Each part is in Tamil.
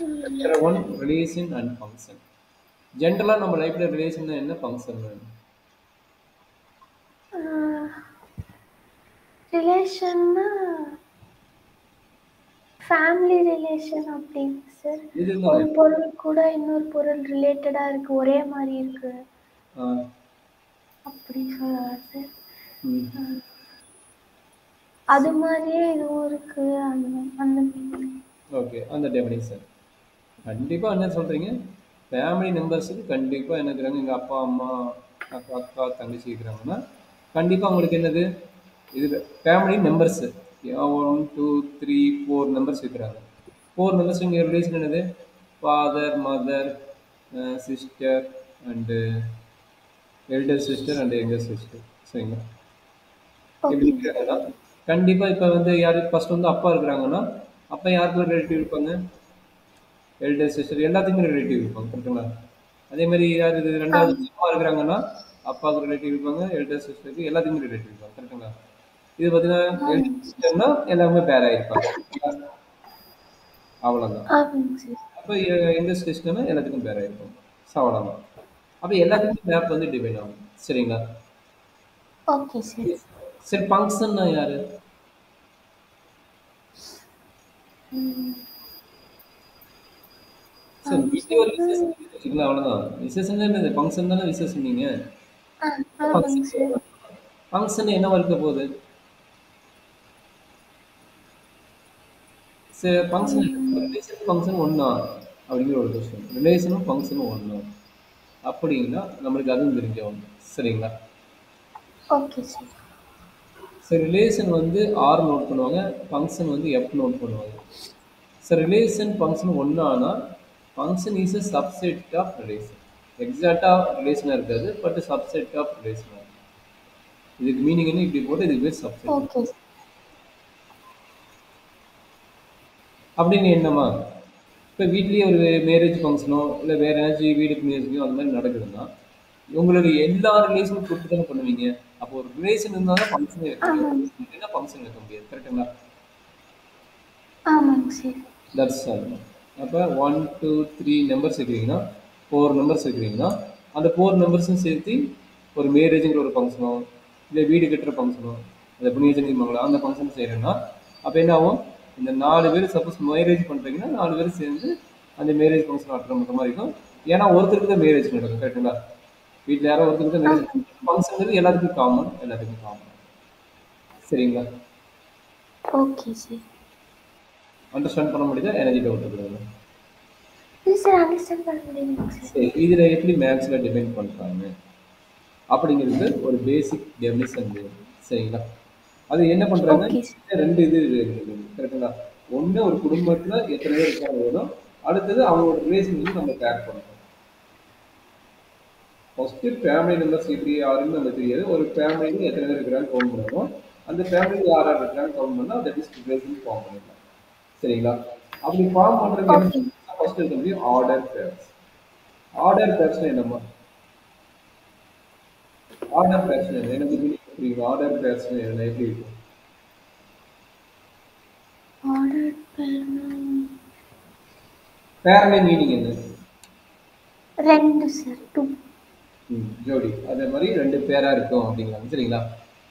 Chapter 1 relation and function. ஜென்ரலா நம்ம லைஃப்ல ரிலேஷன் என்ன ஃபங்க்ஷன்? ரிலேஷன்னா ஃபேமிலி ரிலேஷன் அப்படின்னு சார். இது ஒரு தான். பொருள் கூட இன்னொரு பொருள் ரிலேட்டடா இருக்கு, ஒரே மாதிரி இருக்கு அப்படி சொல்லலாம் சார். அது மாதிரியே இதுவும் இருக்கு, அந்த அந்த மீனிங். ஓகே, அந்த டெஃபினிஷன். கண்டிப்பாக என்ன சொல்கிறீங்க, ஃபேமிலி மெம்பர்ஸுக்கு கண்டிப்பாக என்ன இருக்கிறாங்க, எங்கள் அப்பா அம்மா அக்கா அக்கா தங்கச்சி இருக்கிறாங்கன்னா கண்டிப்பாக உங்களுக்கு என்னது இது ஃபேமிலி மெம்பர்ஸு 1 2 3 4 மெம்பர்ஸ் இருக்கிறாங்க. 4 மெம்பர்ஸ் இங்கே ரிலேஷன் என்னது, father mother sister and elder sister and younger sister. சரிங்களா? எப்படி ஓகே சார். இருக்கிறாங்கன்னா கண்டிப்பாக இப்போ வந்து யார் ஃபர்ஸ்ட் வந்து அப்பா இருக்கிறாங்கன்னா அப்பா யாருக்கு ரிலேட்டிவ் இருப்பாங்க, எல்டர் சிஸ்டர் எல்லாத்துக்குமே ரிலேட்டிவ் இருப்பாங்க. கரெக்டுங்களா? அதே மாதிரி யார் இது ரெண்டாவது அம்மா இருக்கிறாங்கன்னா அப்பாவுக்கு ரிலேட்டிவ் இருப்பாங்க, எல்டர் சிஸ்டருக்கு எல்லாத்துக்குமே ரிலேட்டிவ் இருப்பாங்க. கரெக்டுங்களா? இது பார்த்தீங்கன்னா எல்டர் ஆமாங்க சார். சிஸ்டர்னா எல்லாருமே பேர் ஆயிருப்பாங்க. அவ்வளோதான். ஆமாங்க சார். அப்போ எல்டர் சிஸ்டர்னா எல்லாத்துக்கும் பேர் ஆயிருப்பாங்க. ஸோ அவ்வளோதான். அப்போ எல்லாத்துக்குமே மேப் வந்து டிபெண்ட் ஆகும். சரிங்களா? Okay sir. சரி, ஃபங்க்ஷன்னா யாரு? சார் வீட்லயே ஒரு ஃபங்க்ஷன்னா விசேஷம் வச்சுக்கலாம், அவ்வளோதான். விசேஷம் என்னது, ஃபங்க்ஷன் தானே விசேஷம். நீங்க ஆமாங்க சார். ஃபங்க்ஷன் என்ன இருக்க போகுது? சரி, ஃபங்க்ஷன் ரிலேஷன் ஃபங்க்ஷன் ஒன்றா அப்படிங்கிற ஒரு கொஸ்டின். ரிலேஷனும் ஃபங்க்ஷனும் ஒன்றா அப்படின்னா நம்மளுக்கு அதுவும் தெரிஞ்சவங்க. சரிங்களா? Okay sir. சரி, ரிலேஷன் வந்து ஆர் நோட் பண்ணுவாங்க, ஃபங்க்ஷன் வந்து எஃப் நோட் பண்ணுவாங்க. சரி, ரிலேஷன் ஃபங்க்ஷன் ஒன்றானா function is a subset of relation. எக்ஸாக்டாக ரிலேஷனாக இருக்காது, பட் சப்செட் ஆஃப் ரிலேஷனாக இருக்கும். இதுக்கு மீனிங் என்ன, இப்படி போட்டு இதுக்கு பேர் சப்செட். Okay sir. அப்படின்னு என்னமா, இப்போ வீட்லேயே ஒரு மேரேஜ் ஃபங்க்ஷனோ இல்லை வேறு ஏதாச்சும் வீடு மேரேஜோ அந்த மாதிரி நடக்குதுன்னா உங்களுடைய எல்லா ரிலேஷனும் கூப்பிட்டு தானே பண்ணுவீங்க. அப்போ ஒரு ரிலேஷன் இருந்தால் தான் ஃபங்க்ஷனே வைக்க முடியும். ஆமாங்க இல்லைன்னா ஃபங்க்ஷன் வைக்க முடியாது. கரெக்டுங்களா? ஆமாங்க சார். That's all. அப்போ 1 2 3 நம்பர்ஸ் வைக்கிறீங்கன்னா 4 நம்பர்ஸ் வைக்கிறீங்கன்னா அந்த 4 நம்பர்ஸும் சேர்த்து ஒரு மேரேஜுங்கிற ஒரு ஃபங்க்ஷனோ இல்லை வீடு கட்டுற ஃபங்க்ஷனோ அந்த புண்ணியஜனி மங்களம் அந்த ஃபங்க்ஷன் செய்கிறேன்னா அப்போ என்ன ஆகும், இந்த 4 பேர் சப்போஸ் மேரேஜ் பண்ணுறீங்கன்னா 4 பேர் சேர்ந்து அந்த மேரேஜ் ஃபங்க்ஷன் அட்டன் பண்ணுற மாதிரி இருக்கும். ஏன்னா ஒருத்தருக்கு தான் மேரேஜ் நடக்கும். கரெக்டுங்களா? வீட்டில் யாரோ ஒருத்தருக்கு தான் மேரேஜ் ஃபங்க்ஷன் எல்லாத்துக்கும் காமன், எல்லாத்துக்கும் காமன். சரிங்களா? Okay sir. அண்டர்ஸ்டாண்ட் பண்ண முடியுதா? எனர்ஜி டவுட் இருக்குது. இல்லை சார், அண்டர்ஸ்டாண்ட் பண்ண முடியுங்க சார். சரி, இதில் எப்படி மேக்ஸில் டிபெண்ட் பண்ணுறாங்க அப்படிங்கிறது ஒரு பேசிக் டெஃபினிஷன் வேணும். சரிங்களா? அது என்ன பண்ணுறாங்க, ஓகே சார். 2 இது இருக்குது. கரெக்டுங்களா? ஒன்று ஒரு குடும்பத்தில் எத்தனை பேர் இருக்காங்க வேணும், அடுத்தது அவங்களோட ரிலேஷன் வந்து நம்ம ட்ராக் பண்ணுறோம். ஃபஸ்ட்டு ஃபேமிலி மெம்பர்ஸ் எப்படி யாருன்னு நமக்கு தெரியாது. ஒரு ஃபேமிலியில் எத்தனை பேர் இருக்கிறான்னு கவுண்ட் பண்ணணும். அந்த ஃபேமிலியில் யார் யார் இருக்கிறான்னு கவுண்ட் பண்ணால் தட் இஸ் ரிலேஷன் ஃபார்ம் பண்ணிடலாம். சரிங்களா? அப்படி ஃபார்ம் பண்ணுறதுக்கு என்ன ஓகே. ஃபஸ்ட்டு இருக்க முடியும், ஆர்டர் பேர்ஸ். ஆர்டர் பேர்ஸ்னா என்னம்மா? ஆர்டர் பேர்ஸ் எனக்கு புரியுது. ஆர்டர் பேர்ஸ் என்ன எப்படி இருக்கும்? ஆர்டர் பேர்னா பேர்ல மீனிங் என்ன? 2 சார். 2. ஜோடி. அதே மாதிரி 2 பேரா இருக்கும் அப்படிங்கிறாங்க. சரிங்களா?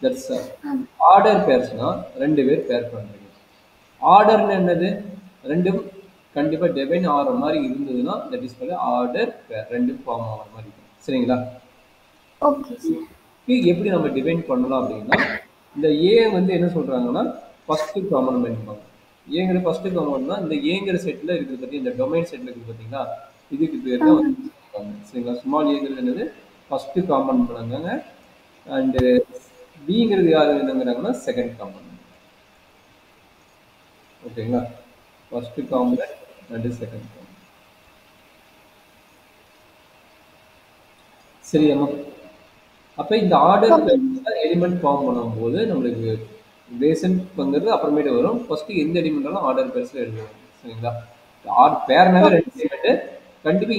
தட்ஸ் ஆமாம். ஆர்டர் பேர்ஸ்னா 2 பேர் பேர் பண்றீங்க. ஆர்டர்னு என்னது, ரெண்டும் கண்டிப்பா டிவைன் ஆகிற மாதிரி இருந்ததுன்னா தட் இஸ் கால்ட் ஆர்டர் பேர். ரெண்டும் ஃபார்ம் ஆகிற மாதிரி இருக்கும். சரிங்களா? Okay sir. எப்படி நம்ம டிவைன் பண்ணலாம் அப்படின்னா, இந்த ஏ வந்து என்ன சொல்றாங்கன்னா ஃபர்ஸ்ட் காம்பனன்ட். ஏங்கிற ஃபர்ஸ்ட் காம்பனன்ட்னா இந்த ஏங்கிற செட்ல இருக்குது பத்தி, இந்த டொமைன் செட்ல இருக்குது பார்த்தீங்களா, இதுக்கு பேர் தான் வந்து ஆமாங்க. சரிங்களா? ஸ்மால் ஏங்கிறது என்னது, ஃபர்ஸ்ட் காம்பனன்ட் பண்ணாங்க. அண்டு பிங்கிறது யார் என்னங்கிறாங்கன்னா செகண்ட் காம்பனன்ட். ஓகேங்களா? First okay component sir. And second component. சரியாம்மா? அப்போ இந்த ஆர்டர் ஓகேங்க. எலிமெண்ட் ஃபார்ம் பண்ணும்போது நம்மளுக்கு பேசன்ங்கிறது அப்புறமேட்டு வரும். ஃபர்ஸ்ட் எந்த எலிமெண்டாலும் ஆர்டர் பேர்ஸ்ல எழுதுவோம். சரிங்களா? பேர்னாவே ஓகே 2 சார். எலிமெண்ட். கண்டிப்பா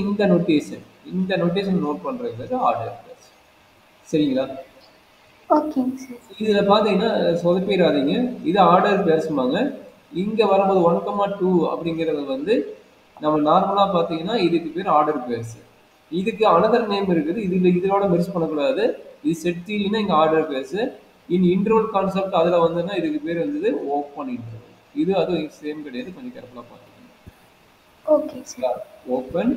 இந்த நோட்டேஷன் நோட் பண்றது ஆர்டர் பேர்ஸ். சரிங்களா? ஓகேங்க சார். இதுல பாத்தீங்கன்னா சொதப்பிடாதீங்க. இது ஆர்டர் பேர்ஸ்மாங்க. இங்க வரும்போது 1, 2 அப்படிங்கிறது வந்து நம்ம நார்மலா பாத்தீங்கன்னா இதுக்கு பேர் ஆர்டர் பேர்ஸ். இதுக்கு அனதர் நேம் இருக்குது. இதோட மெர்ஜ் பண்ணக்கூடாது. இது செட் தியரினா இங்க ஆர்டர் பேர்ஸ். இன் இன்டர்வல் கான்செப்ட் அதுல வந்ததுன்னா இதுக்கு பேர் வந்தது ஓப்பன் இன்டர்வல். இது அதுவும் சேம் கிடையாது. கொஞ்சம் கேர்ஃபுல்லா பாத்துக்கோங்க. Okay sir. Open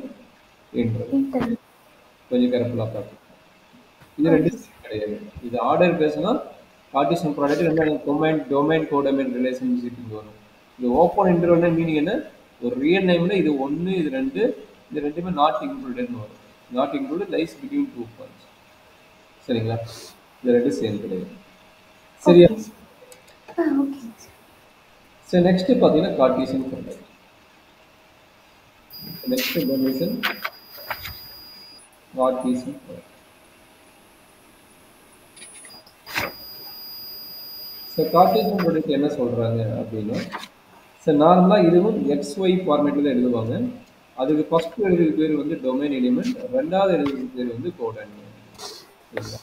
interval interval. கொஞ்சம் கேர்ஃபுல்லா பாத்துக்கோங்க. இது ரெண்டு ஓகே சார். கிடையாது. இது ஆர்டர் பேர்ஸ்னா கார்ட்டீசியன் ப்ராடக்ட் ரெண்டு டொமைன் கோடொமைன் ரிலேஷன்ஷிப் இங்க வரும். இது ஓப்பன் இன்டர்வல் மீனிங் என்ன? ஒரு ரியல் நேம்ல இது 1 இது 2 இது ரெண்டுமே நாட் இன்க்ளூடட்னு வரும். Not included lies between 2 points. சரிங்களா? இது ரெண்டு சேம் கிடையாது. சரியா? Okay sir. Okay sir. சரி நெக்ஸ்ட் பாத்தீங்கன்னா Cartesian product. Next definition Cartesian product. So Cartesian product என்ன சொல்றாங்க அப்படின்னா, சார் நார்மலாக இதுவும் XY ஃபார்மேட்டில் தான் எழுதுவாங்க. அதுக்கு ஃபர்ஸ்ட் எழுதுறது பேர் வந்து டொமைன் எலிமெண்ட், ரெண்டாவது எழுதுறது பேர் வந்து கோடன். சரிங்களா?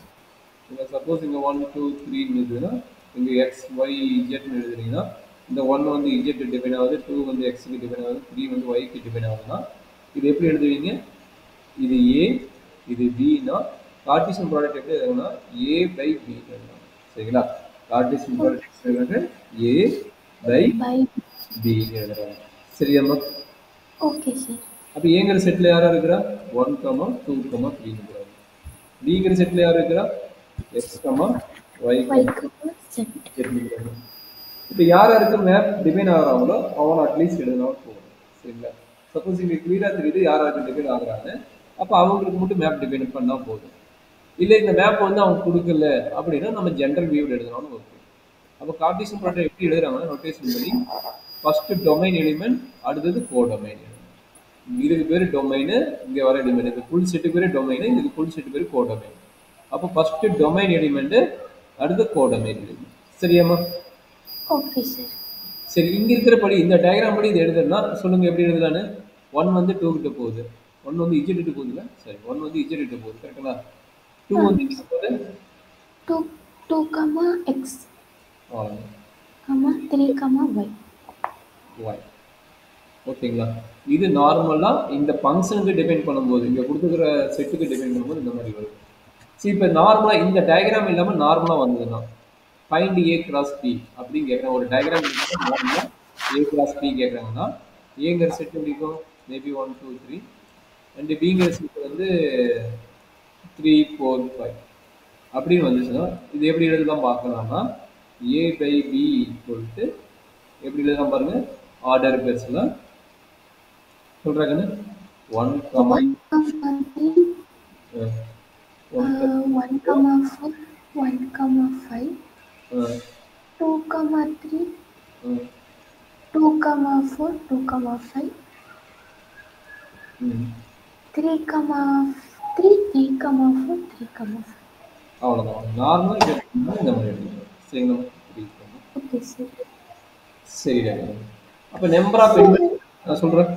இப்போ சப்போஸ் இங்கே 1 2 3 இருக்குதுன்னா இங்கே XYZன்னு எழுதுறீங்கன்னா இந்த 1 வந்து Z டிபெண்ட் ஆகுது, 2 வந்து Xக்கு டிபெண்ட் ஆகுது, 3 வந்து Yக்கு டிபெண்ட் ஆகுதுன்னா இது எப்படி எழுதுவீங்க? இது A இது Bனா கார்ட்டீசியன் ப்ராடக்ட் எப்படி எழுதுனா A பை B எழுதலாம். சரிங்களா? கார்ட்டீசியன் ப்ராடக்ட் எழுதுறது A பை B எழுதுறாங்க. சரியாம்மா? Okay sir. அப்போ ஏங்கிற செட்ல யாரா இருக்கிறா? 1 2 3 இருக்கிறாங்க. பிங்கிற செட்ல யார் இருக்கிறா? X Y Z இருக்கிறாங்க. இப்போ யார் யாருக்கு மேப் டிபைன் ஆகிறாங்களோ அவனை அட்லீஸ்ட் எழுதினாலும் போகும். சரிங்களா? சப்போஸ் இங்கே கிளியராக தெரியுது யார் யாருக்கு டிபைன் ஆகுறாங்க, அப்போ அவங்களுக்கு மட்டும் மேப் டிபைன் பண்ணால் போதும். இல்லை இந்த மேப் வந்து அவங்க கொடுக்கல அப்படின்னா நம்ம ஜென்ரல் வியூவில் எழுதினாலும் ஓகே. அப்போ கார்ட்டீசியன் ப்ராடக்ட் எப்படி எழுதுறாங்கன்னா நோட்டேஷன் பண்ணி ஃபர்ஸ்ட் டொமைன் எலிமெண்ட், அடுத்தது கோடொமைன் எலிமெண்ட். இதுக்கு பேர் டொமைனு, இங்கே வர எலிமெண்ட். இது ஃபுல் செட்டு பேர் டொமைனு, இதுக்கு ஃபுல் செட்டு பேர் கோடொமைன். அப்போ ஃபர்ஸ்ட் டொமைன் எலிமெண்ட், அடுத்து கோடொமைன் எலிமெண்ட். சரியாம்மா? Okay sir. சரி இங்க இருக்கிற படி இந்த டயக்ராம் படி இது எழுதுனா சொல்லுங்க எப்படி எழுதலான்னு. 1 வந்து 2 கிட்ட போகுது, 1 வந்து Z கிட்ட போகுதுல, சரி 1 வந்து Z கிட்ட போகுது கரெக்டா? 2 வந்து எங்க போகுது? 2 X ஆ 3 Y. Y. ஓகேங்களா? இது நார்மலா இந்த ஃபங்க்ஷனுக்கு டிபெண்ட் பண்ணும்போது இங்க கொடுத்துக்கிற செட்டுக்கு டிபெண்ட் பண்ணும்போது இந்த மாதிரி வரும். சரி இப்போ நார்மலா இந்த டயக்ராம் இல்லாம நார்மலா வந்ததுன்னா ஃபைண்ட் A கிராஸ் B அப்படின்னு கேட்குறேன். ஒரு டயக்ராம் நார்மலா A கிராஸ் B கேட்குறாங்கன்னா ஏங்கிற செட் எப்படி இருக்கும்? மேபி 1 2 3 அண்ட் பிங்கிற செட் வந்து 3 4 5 அப்படின்னு வந்துச்சுன்னா இது எப்படி எழுதலாம் பார்க்கலாம்னா A by B equal to எப்படி எழுதலாம் பாருங்க. ஆர்டர் பேர்ஸ்ல சொல்றாங்கன்னு 1 1 3 1 4 1 5 2 3 2 4 2 5 3 3 4 3 5. அவ்வளோதான். நார்மல் இந்த மாதிரி எழுதிக்கலாம். சரிங்களா? Okay sir. சரி அப்போ நம்பர் ஆஃப் எலிமெண்ட் நான் சொல்கிறேன்.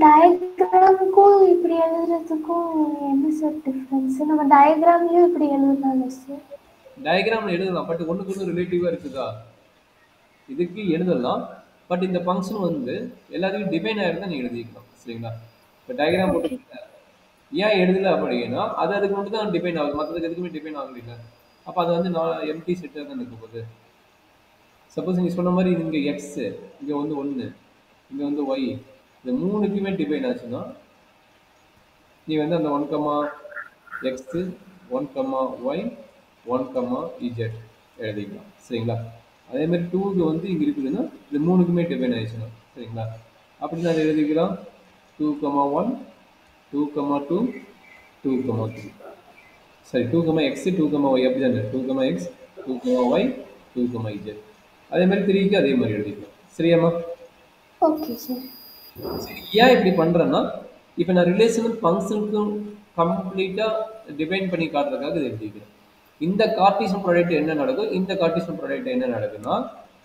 டயக்ராமுக்கும் இப்படி எழுதுறதுக்கும் என்ன சார் டிஃப்ரென்ஸ்? நம்ம டயக்ராம்லயும் இப்படி எழுதலாம்ல சார்? டயக்ராமில் எழுதலாம், பட் ஒன்றுக்கு ஒன்று ரிலேட்டிவாக இருக்குதா? இதுக்கு எழுதலாம், பட் இந்த ஃபங்க்ஷன் வந்து எல்லாத்துக்கும் டிபைன் ஆகிருந்தா நீங்கள் எழுதிக்கலாம். சரிங்களா? இப்போ டயக்ராம் போட்டு ஏன் எழுதலை அப்படின்னா அதுக்கு மட்டும் தான் டிபைன் ஆகுது, மற்றதுக்கு எதுக்குமே டிபைன் ஆகல. அப்போ அது வந்து நான் எம்டி செட்டாக தான் இருக்க போகுது. சப்போஸ் நீங்கள் சொன்ன மாதிரி இங்கே எக்ஸ், இங்கே வந்து 1, இங்கே வந்து ஒய், இந்த மூணுக்குமே டிபைன் ஆச்சுன்னா நீ வந்து அந்த 1 எக்ஸு 1 ஒய் 1 இஜெட் எழுதிக்கலாம். சரிங்களா? அதே மாதிரி 2க்கு வந்து இங்கே இருக்குதுன்னா இது மூணுக்குமே டிபைன் ஆயிடுச்சுன்னா சரிங்களா? அப்படின்னு அதை எழுதிக்கலாம். 2 1 2 2 2 3 சரி 2 எக்ஸ் 2 ஒய் அப்படி தானே? 2 எக்ஸ் 2 ஒய் 2 இஜெட். அதே மாதிரி 3க்கு அதே மாதிரி எழுதிக்கலாம். சரியாம்மா? Okay sir. சரி ஏன் இப்படி பண்ணுறேன்னா இப்போ நான் ரிலேஷனல் ஃபங்க்ஷனுக்கும் கம்ப்ளீட்டாக டிபைன் பண்ணி காட்டுறதுக்காக இது எழுதிக்கிறேன். இந்த கார்ட்டீசியன் ப்ராடக்ட் என்ன நடக்கும், இந்த கார்ட்டீசியன் ப்ராடக்ட் என்ன நடக்குன்னா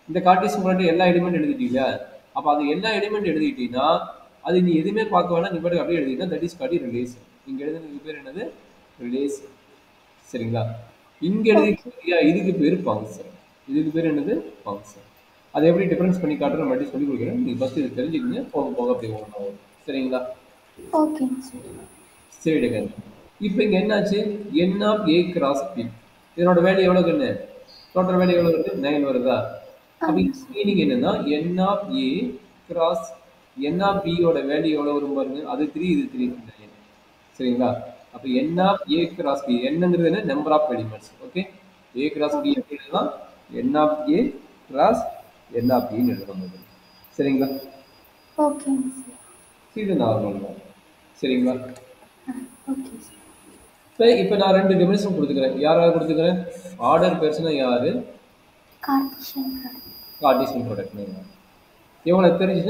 இந்த கார்ட்டீசியன் ப்ராடக்ட் எல்லா எலிமெண்ட் எழுதிட்டீங்களா? அப்போ அது எல்லா எலிமெண்ட் எழுதிட்டீங்கன்னா அது நீ எதுவுமே பார்க்க வேணாம், நீ பாட்டுக்கு அப்படியே எழுதிட்டா தட் இஸ் கால்ட் ரிலேஷன். இங்கே எழுதுனதுக்கு பேர் என்னது? ரிலேஷன். சரிங்களா? இங்கே எழுதிட்டு இதுக்கு பேர் ஃபங்க்ஷன். இதுக்கு பேர் என்னது? ஃபங்க்ஷன். அதை எப்படி டிஃபரன்ஸ் பண்ணி காட்டுற மட்டும் சொல்லி கொடுக்குறேன். நீங்கள் ஃபஸ்ட்டு இது தெரிஞ்சுக்கங்க, போக போக அப்படி ஒன்றா வரும். சரிங்களா? ஓகேங்க சார். சரி டேக்கன். இப்போ இங்கே என்னாச்சு? என் ஆஃப் ஏ கிராஸ் பி. இதனோட வேல்யூ எவ்வளோ கண்ணு? டோட்டல் வேல்யூ எவ்வளோ வருது? 9 வருதா? அப்போ ஆமாம் சார். மீனிங் என்னன்னா N of A cross N of பியோட வேல்யூ எவ்வளோ வரும் பாருங்க. அது 3, இது 3. சரிங்களா? அப்போ N of A cross B, என்னங்கிறது என்ன? Number of elements. Okay, A cross B okay. எப்படி எழுதலாம்? N of A cross N of பின்னு எழுதணும். சரிங்களா? ஓகேங்க சார். இது நார்மல் தான். சரிங்களா? Okay sir. இப்போ நான் 2 டெபினிஷன் கொடுத்துக்கிறேன். யாராவது கொடுத்துக்கிறேன்? ஆர்டர் பெருசுனா யாரு? Cartesian product. கார்ட்டீசியன் ப்ராடக்ட்னு. இவங்களை தெரிஞ்சுச்சுன்னா